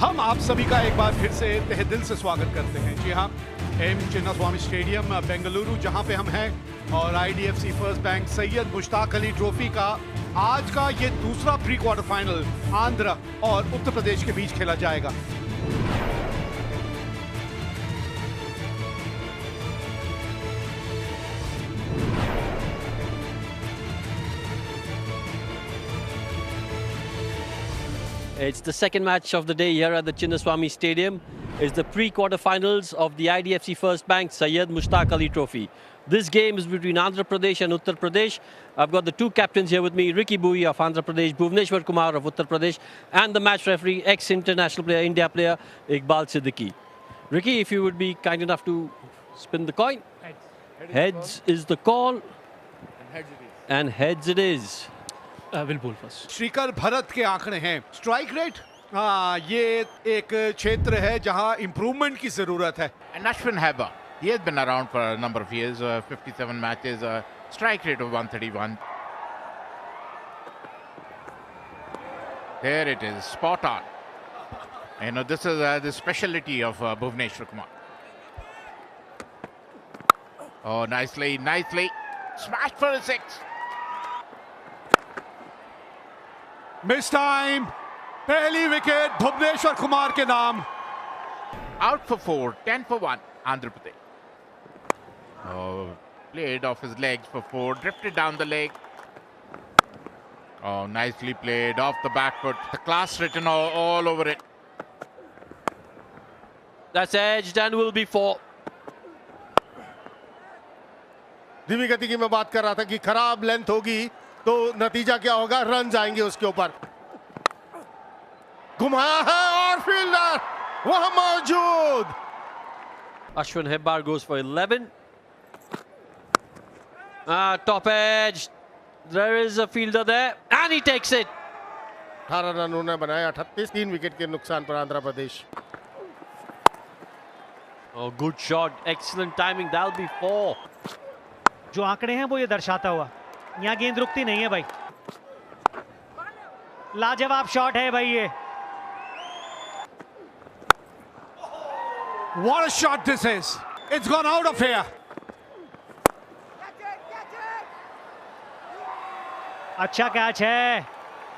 हम आप सभी का एक बार फिर से तहे दिल से स्वागत करते हैं। जी हाँ, एम चिन्नास्वामी स्टेडियम बेंगलुरु जहां पे हम हैं और IDFC first bank Syed Mushtaq Ali trophy का आज का ये दूसरा प्री क्वार्टर फाइनल आंध्र और उत्तर प्रदेश के बीच खेला जाएगा। It's the second match of the day here at the Chinnaswamy Stadium. It's the pre-quarterfinals of the IDFC First Bank Syed Mushtaq Ali Trophy. This game is between Andhra Pradesh and Uttar Pradesh. I've got the two captains here with me, Ricky Bui of Andhra Pradesh, Bhuvneshwar Kumar of Uttar Pradesh, and the match referee, ex-international player, India player, Iqbal Siddiqui. Ricky, if you would be kind enough to spin the coin. Heads is the call. And heads it is. Will bowl first. Shrikar Bharat के आंकड़े हैं। Strike rate, हाँ, ये एक क्षेत्र है जहां improvement की जरूरत है। And Ashwin Heba, he has been around for a number of years, 57 matches, strike rate of 131. There it is, spot on. You know, this is the specialty of Bhuvneshwar Kumar. Oh, nicely, smashed for a six. Miss time, पहली wicket Bhuvneshwar Kumar के नाम। Out for 4, 10 for 1, Andhra Pradesh. Oh, played off his legs for 4, drifted down the leg. Oh, nicely played off the back foot. The class written all over it. That's edged and will be 4. धीमी गति की मैं बात कर रहा था कि खराब लेंथ होगी तो नतीजा क्या होगा, रन जाएंगे उसके ऊपर। घुमाया है और फील्डर वहां मौजूद। Ashwin Hebbar goes for 11. Top edge. There is a fielder there and he takes it. 18 run उन्होंने बनाए, 38, 3 विकेट के नुकसान पर Andhra Pradesh. Oh, good shot. Excellent timing. That'll be 4. जो आंकड़े हैं वो ये दर्शाता हुआ, यहाँ गेंद रुकती नहीं है भाई। लाजवाब शॉट है भाई ये। What a shot this is! It's gone out of here. अच्छा कैच है,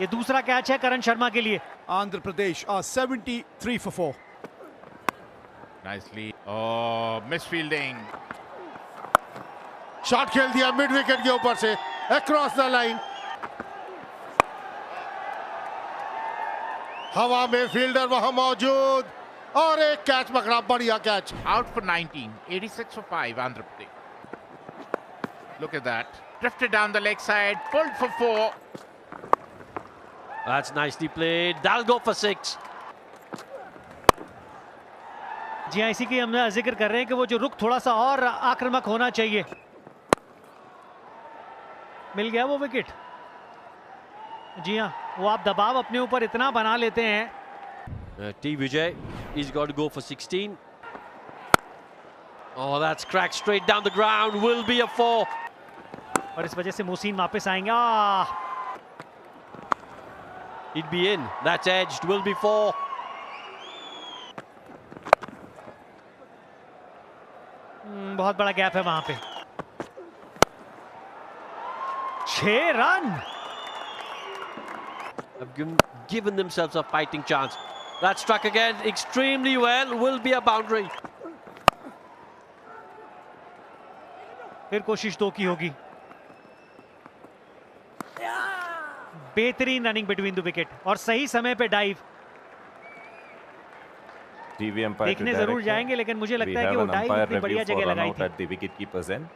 ये दूसरा कैच है करण शर्मा के लिए। Andhra Pradesh 73 for 4. Nicely. Oh, misfielding. Shot खेल दिया मिड विकेट के ऊपर से अक्रॉस द लाइन। हवा में फील्डर वहां मौजूद और एक कैच पकड़ा, बढ़िया catch. Out for 19, 86 for 5, Andhra Pradesh. Look at that. Drifted down the leg side, pulled for 4. That's nicely played. That'll go for 6. जी हाँ, इसी की हम जिक्र कर रहे हैं कि वो जो रुख थोड़ा सा और आक्रामक होना चाहिए। मिल गया वो विकेट। जी हाँ, वो आप दबाव अपने ऊपर इतना बना लेते हैं। T. Vijay, he's got to go for 16. Oh, that's cracked straight down the ground. Will be a 4. और इस वजह से मोहसिन वापस आएंगे। He'd be in. That's edged. Will be 4. बहुत बड़ा गैप है वहां पे। 6 run. Have given themselves a fighting chance. That struck again extremely well. Will be a boundary. फिर कोशिश 2 की होगी। बेहतरीन रनिंग बिटवीन द विकेट और सही समय पे डाइव। देखने जरूर जाएंगे, लेकिन मुझे लगता है कि वो डाइव इतनी बढ़िया जगह लगाई थी। The wicket keeper's end.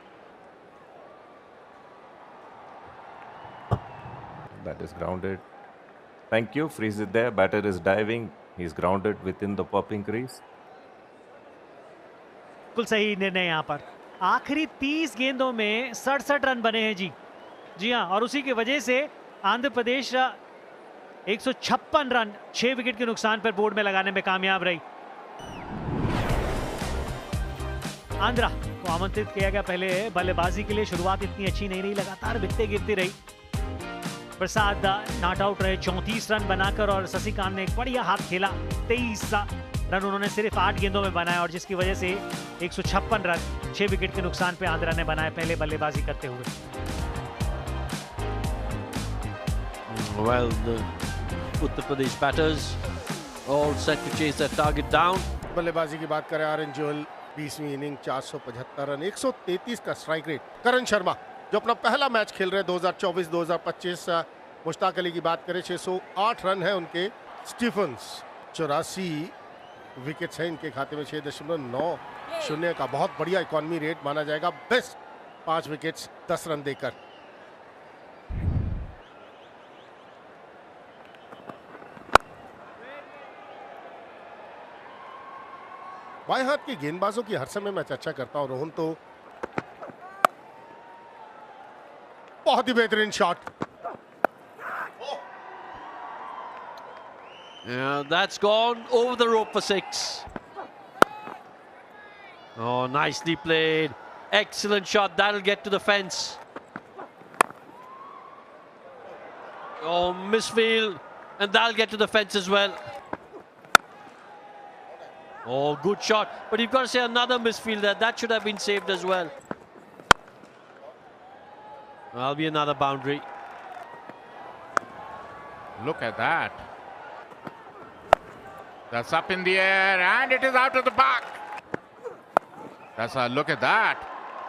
That is grounded. Thank you. Freeze it there. Batter is diving. He's grounded within the popping crease. बिल्कुल सही निर्णय यहाँ पर। आखिरी 30 गेंदों में 67 रन बने हैं जी। जी हाँ, और उसी की वजह से आंध्र प्रदेश 156 रन 6 विकेट के नुकसान पर बोर्ड में लगाने में कामयाब रही। आंध्रा को आमंत्रित किया गया पहले बल्लेबाजी के लिए। शुरुआत इतनी अच्छी नहीं रही, लगातार विकेटें गिरती रही। प्रसाद नॉट आउट रहे 34 रन बनाकर, और शशिकांत ने एक बढ़िया हाथ खेला। 23 रन उन्होंने सिर्फ 8 गेंदों में बनाए, और जिसकी वजह से 156 रन 6 विकेट के नुकसान पे आंध्रा ने बनाए पहले बल्लेबाजी करते हुए। Well, the Uttar Pradesh batters all set to chase that target down. बल्लेबाजी की बात करें आर्यन जोहल 20वीं इनिंग 475 रन 133 का स्ट्राइक रेट। करण शर्मा जो अपना पहला मैच खेल रहे हैं 2024-2025, मुश्ताक अली की बात करें 608 रन है उनके। स्टीफन्स 84 विकेट्स हैं इनके खाते में, 6.90 का बहुत बढ़िया इकॉनमी रेट माना जाएगा। बेस्ट 5 विकेट्स 10 रन देकर। बाएं हाथ के गेंदबाजों की हर समय मैं चर्चा करता हूं। रोहन तो बहुत ही बेहतरीन shot. Yeah, that's gone over the rope for 6. Oh, nicely played. Excellent shot. That'll get to the fence. Oh, misfield. And that'll get to the fence as well. Oh, good shot. But you've got to say another misfield there. That should have been saved as well. That'll be another boundary. Look at that. That's up in the air and it is out of the park. That's a look at that.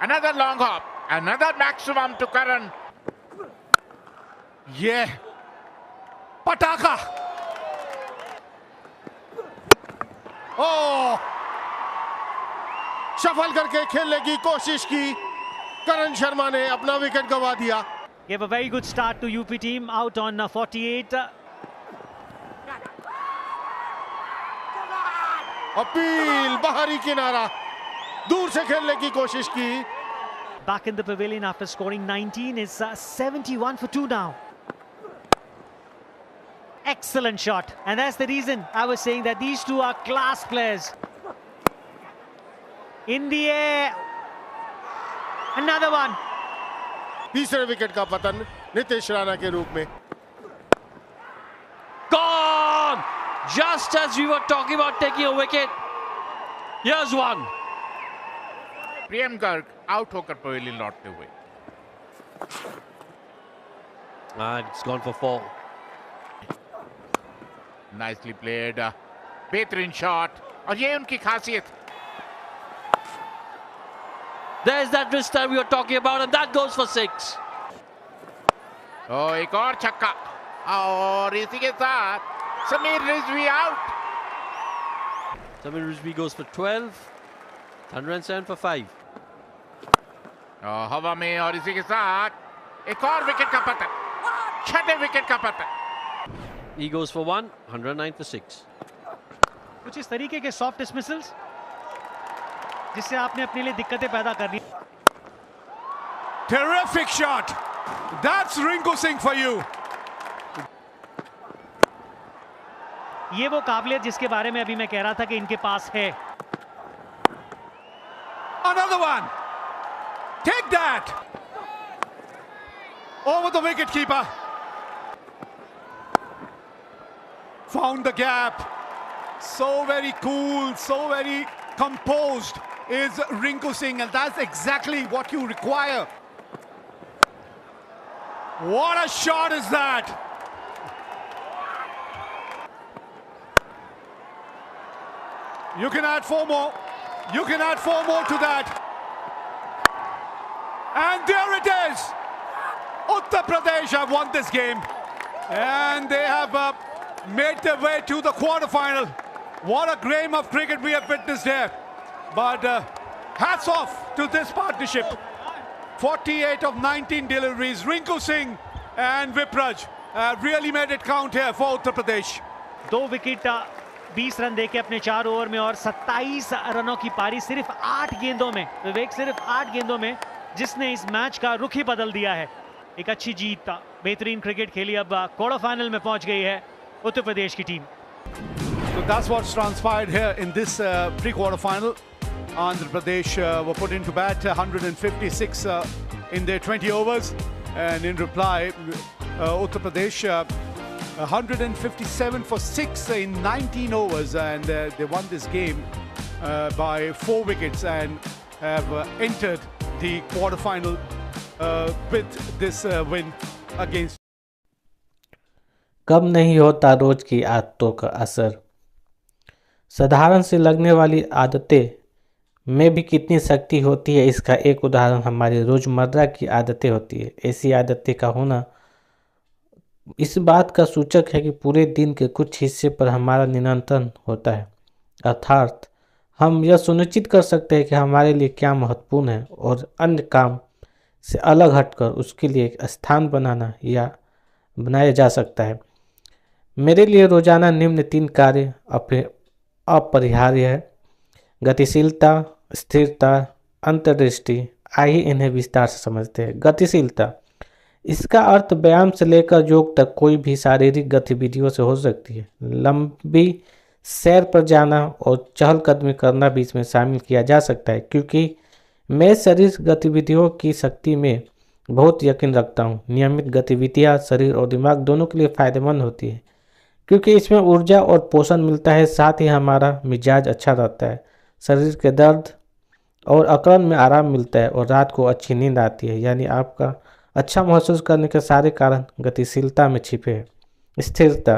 Another long hop. Another maximum to Karan. Yeah. पटाखा। ओह, shuffle करके खेलने की कोशिश की, करण शर्मा ने अपना wicket गंवा दिया। Gave a very good start to UP team, out on 48. Appeal बाहरी किनारा, दूर से खेलने की कोशिश की। Back in the pavilion after scoring 19 is 71 for 2 now. Excellent shot, and that's the reason I was saying that these two are class players. In the air, another one. तीसरे wicket का पतन नितेश राणा के रूप में। Gone! Just as we were talking about taking a wicket, here's one. Priyam Garg out होकर pavilion लौटते हुए। And it's gone for 4. Nicely played. बेहतरीन शॉट, और ये उनकी खासियत। There's that wrist time we were talking about, and that goes for 6. एक और छक्का, और इसी के साथ Sameer Rizvi out. Samir Rizvi goes for 12. 107 for 5. हवा में, और इसी के साथ एक और विकेट का पतन, 6ठे विकेट का पतन। He goes for 1. 109 for 6. कुछ इस तरीके के सॉफ्ट डिसमिसल्स जिससे आपने अपने लिए दिक्कतें पैदा करनी। Terrific shot. That's Rinku Singh for you. ये वो काबिलियत जिसके बारे में अभी मैं कह रहा था कि इनके पास है। Another one. Take that. Over the wicket keeper. Found the gap. So very cool, so very composed is Rinku Singh, and that's exactly what you require. What a shot is that? You can add 4 more. You can add 4 more to that. And there it is. Uttar Pradesh have won this game. And they have made their way to the quarterfinal. What a game of cricket we have witnessed here. But hats off to this partnership. 48 of 19 deliveries. Rinku Singh and Vipraj really made it count here for Uttar Pradesh. 2 wicket 20 run देके अपने 4 over में, और 27 रनों की पारी सिर्फ 8 गेंदों में। विवेक, सिर्फ 8 गेंदों में जिसने इस मैच का रुख ही बदल दिया है। एक अच्छी जीत, बेहतरीन क्रिकेट खेली। अब क्वार्टर फाइनल में पहुंच गई है उत्तर प्रदेश की team. So that's what's transpired here in this pre-quarter final. Andhra Pradesh were put into bat 156 in their 20 overs, and in reply Uttar Pradesh 157 for 6 in 19 overs, and they won this game by 4 wickets and have entered the quarterfinal with this win against. कब नहीं होता रोज की आदतों का असर। साधारण से लगने वाली आदतें में भी कितनी शक्ति होती है, इसका एक उदाहरण हमारी रोज़मर्रा की आदतें होती है। ऐसी आदतें का होना इस बात का सूचक है कि पूरे दिन के कुछ हिस्से पर हमारा नियंत्रण होता है, अर्थात हम यह सुनिश्चित कर सकते हैं कि हमारे लिए क्या महत्वपूर्ण है और अन्य काम से अलग हटकर उसके लिए एक स्थान बनाया जा सकता है। मेरे लिए रोजाना निम्न 3 कार्य अपरिहार्य है: गतिशीलता, स्थिरता, अंतर्दृष्टि। आइए इन्हें विस्तार से समझते हैं। गतिशीलता, इसका अर्थ व्यायाम से लेकर योग तक कोई भी शारीरिक गतिविधियों से हो सकती है। लंबी सैर पर जाना और चहलकदमी करना भी इसमें शामिल किया जा सकता है, क्योंकि मैं शरीर गतिविधियों की शक्ति में बहुत यकीन रखता हूँ। नियमित गतिविधियाँ शरीर और दिमाग दोनों के लिए फायदेमंद होती है, क्योंकि इसमें ऊर्जा और पोषण मिलता है, साथ ही हमारा मिजाज अच्छा रहता है, शरीर के दर्द और अकड़न में आराम मिलता है और रात को अच्छी नींद आती है। यानी आपका अच्छा महसूस करने के सारे कारण गतिशीलता में छिपे हैं। स्थिरता,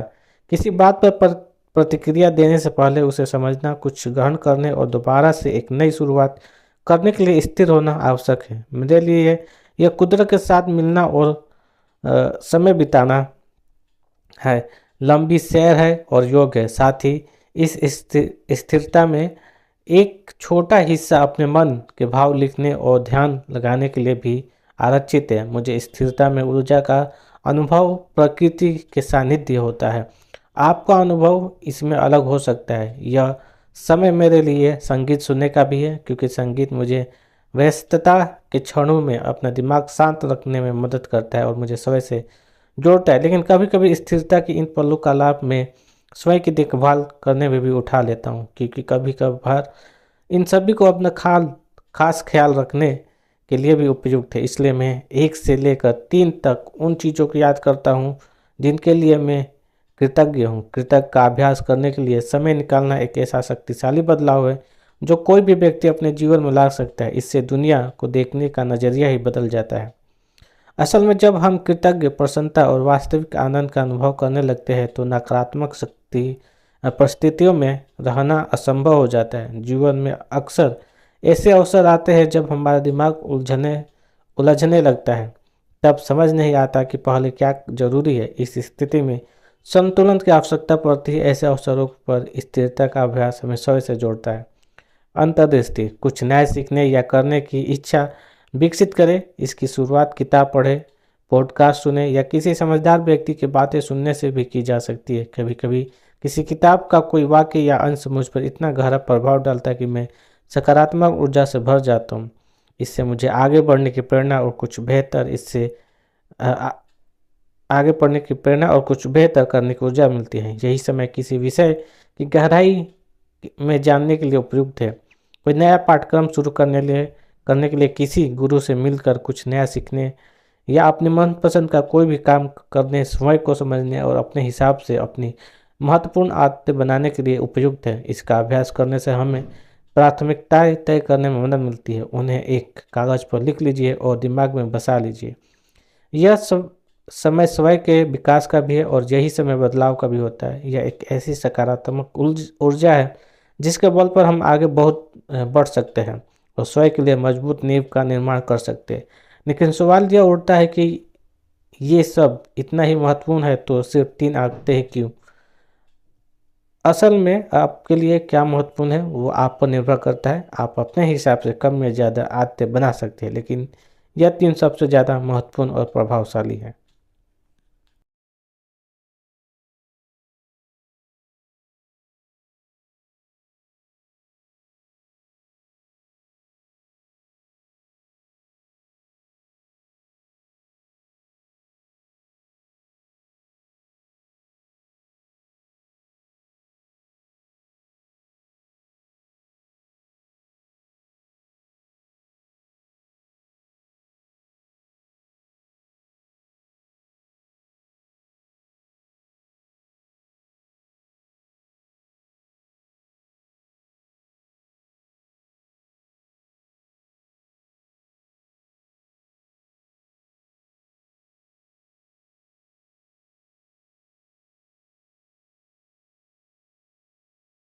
किसी बात पर प्रतिक्रिया देने से पहले उसे समझना, कुछ ग्रहण करने और दोबारा से एक नई शुरुआत करने के लिए स्थिर होना आवश्यक है। मेरे लिए यह कुदरत के साथ मिलना और समय बिताना है, लंबी सैर है और योग है। साथ ही इस स्थिरता में एक छोटा हिस्सा अपने मन के भाव लिखने और ध्यान लगाने के लिए भी आरक्षित है। मुझे स्थिरता में ऊर्जा का अनुभव प्रकृति के सानिध्य होता है। आपका अनुभव इसमें अलग हो सकता है। यह समय मेरे लिए संगीत सुनने का भी है, क्योंकि संगीत मुझे व्यस्तता के क्षणों में अपना दिमाग शांत रखने में मदद करता है और मुझे स्वयं से जोड़ता है। लेकिन कभी कभी स्थिरता की इन पलों का लाभ मैं स्वयं की देखभाल करने में भी उठा लेता हूँ, क्योंकि कभी कभार इन सभी को अपना खास ख्याल रखने के लिए भी उपयुक्त है। इसलिए मैं 1 से लेकर 3 तक उन चीज़ों को याद करता हूँ जिनके लिए मैं कृतज्ञ हूँ। कृतज्ञ का अभ्यास करने के लिए समय निकालना एक ऐसा शक्तिशाली बदलाव है जो कोई भी व्यक्ति अपने जीवन में ला सकता है। इससे दुनिया को देखने का नज़रिया ही बदल जाता है। असल में जब हम कृतज्ञ, प्रसन्नता और वास्तविक आनंद का अनुभव करने लगते हैं तो नकारात्मक परिस्थितियों में रहना असंभव हो जाता है। जीवन में अक्सर ऐसे अवसर आते हैं जब हमारा दिमाग उलझने लगता है, तब समझ नहीं आता कि पहले क्या जरूरी है। इस स्थिति में संतुलन की आवश्यकता पड़ती है। ऐसे अवसरों पर स्थिरता का अभ्यास हमें स्वयं से जोड़ता है। अंतर्दृष्टि, कुछ नया सीखने या करने की इच्छा विकसित करें। इसकी शुरुआत किताब पढ़े, पॉडकास्ट सुने या किसी समझदार व्यक्ति की बातें सुनने से भी की जा सकती है। कभी कभी किसी किताब का कोई वाक्य या अंश मुझ पर इतना गहरा प्रभाव डालता है कि मैं सकारात्मक ऊर्जा से भर जाता हूँ। इससे मुझे आगे बढ़ने की प्रेरणा और कुछ बेहतर करने की ऊर्जा मिलती है। यही समय किसी विषय की गहराई में जानने के लिए उपयुक्त है। कोई नया पाठ्यक्रम शुरू करने के लिए किसी गुरु से मिलकर कुछ नया सीखने या अपने मनपसंद का कोई भी काम करने, समय को समझने और अपने हिसाब से अपनी महत्वपूर्ण आदतें बनाने के लिए उपयुक्त है। इसका अभ्यास करने से हमें प्राथमिकताएं तय करने में मदद मिलती है। उन्हें एक कागज़ पर लिख लीजिए और दिमाग में बसा लीजिए। यह सब समय स्वयं के विकास का भी है और यही समय बदलाव का भी होता है। यह एक ऐसी सकारात्मक ऊर्जा है जिसके बल पर हम आगे बहुत बढ़ सकते हैं और स्वयं के लिए मजबूत नींव का निर्माण कर सकते हैं। लेकिन सवाल यह उठता है कि ये सब इतना ही महत्वपूर्ण है तो सिर्फ 3 आदतें ही क्यों? असल में आपके लिए क्या महत्वपूर्ण है वो आप पर निर्भर करता है। आप अपने हिसाब से कम या ज़्यादा आदतें बना सकते हैं, लेकिन यह 3 सबसे ज़्यादा महत्वपूर्ण और प्रभावशाली है।